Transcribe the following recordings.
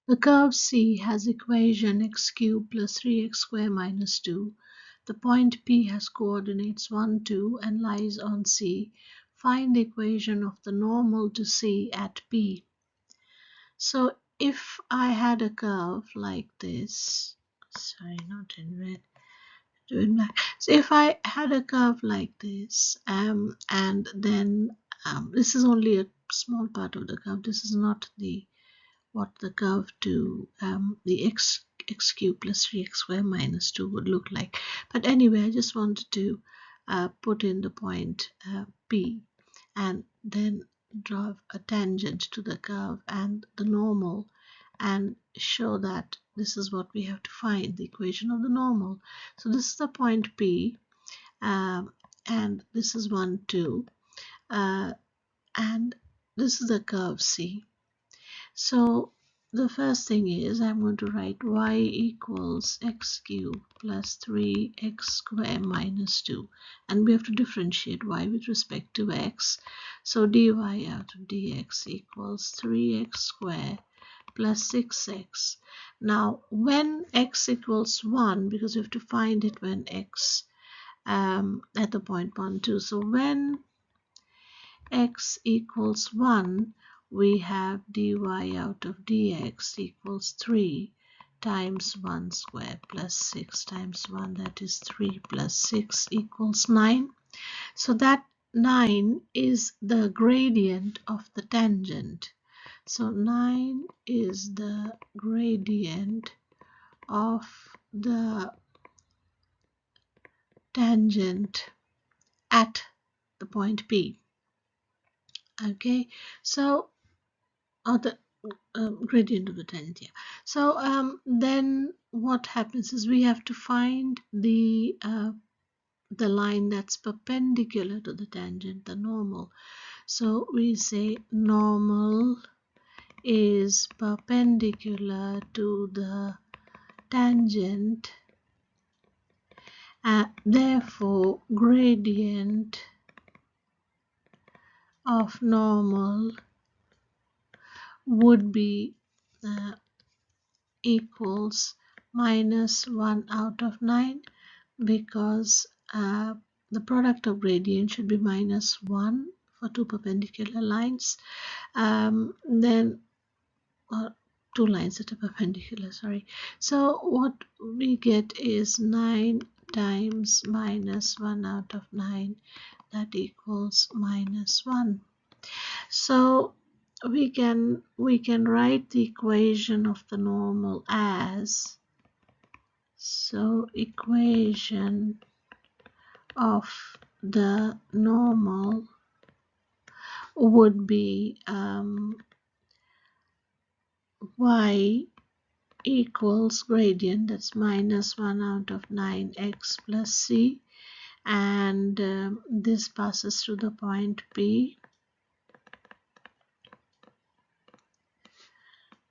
The curve C has equation x cubed plus 3x squared minus 2. The point P has coordinates 1, 2 and lies on C. Find the equation of the normal to C at P. So if I had a curve like this, sorry, not in red, do it black. So if I had a curve like this, and then this is only a small part of the curve. This is not the what the curve to the x cubed plus 3x squared minus 2 would look like. But anyway, I just wanted to put in the point P and then draw a tangent to the curve and the normal and show that this is what we have to find, the equation of the normal. So this is the point P, and this is 1, 2, and this is the curve C. So the first thing is I'm going to write y equals x cubed plus 3x squared minus 2, and we have to differentiate y with respect to x. So dy out of dx equals 3x squared plus 6x. Now when x equals 1, because we have to find it when x at the point 1, 2. So when x equals 1, we have dy out of dx equals 3 times 1 squared plus 6 times 1, that is 3 plus 6 equals 9. So that 9 is the gradient of the tangent. So 9 is the gradient of the tangent at the point P. Okay, so the gradient of the tangent. Yeah. So then what happens is we have to find the line that's perpendicular to the tangent, the normal. So we say normal is perpendicular to the tangent, therefore gradient of normal would be equals minus 1 out of 9, because the product of gradient should be minus 1 for two perpendicular lines. Then two lines that are perpendicular, sorry. So what we get is 9 times minus 1 out of 9, that equals minus 1. So we can write the equation of the normal as, so equation of the normal would be y equals gradient, that's minus 1 out of 9x plus c, and this passes through the point P.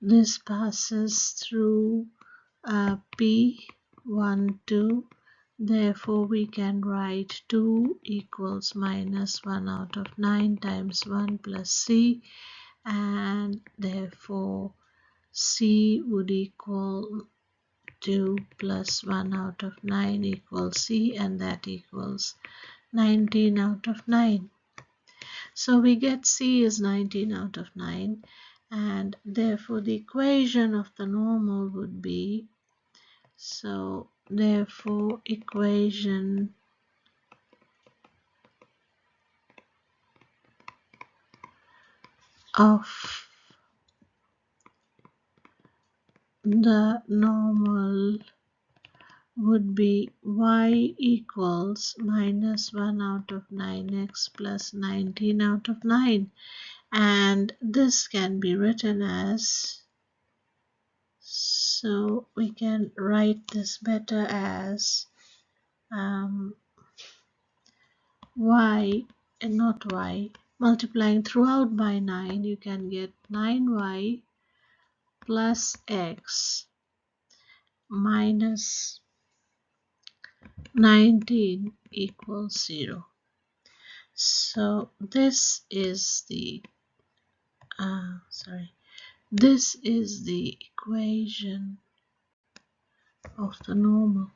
This passes through P, 1, 2. Therefore, we can write 2 equals minus 1 out of 9 times 1 plus c, and therefore c would equal 2 plus 1 out of 9 equals c, and that equals 19 out of 9. So we get c is 19 out of 9, and therefore the equation of the normal would be, so therefore equation of the normal would be y equals minus 1 out of 9x plus 19 out of 9, and this can be written as, so we can write this better as y, and not y, multiplying throughout by 9, you can get 9y plus x minus 19 equals 0. So this is the This is the equation of the normal.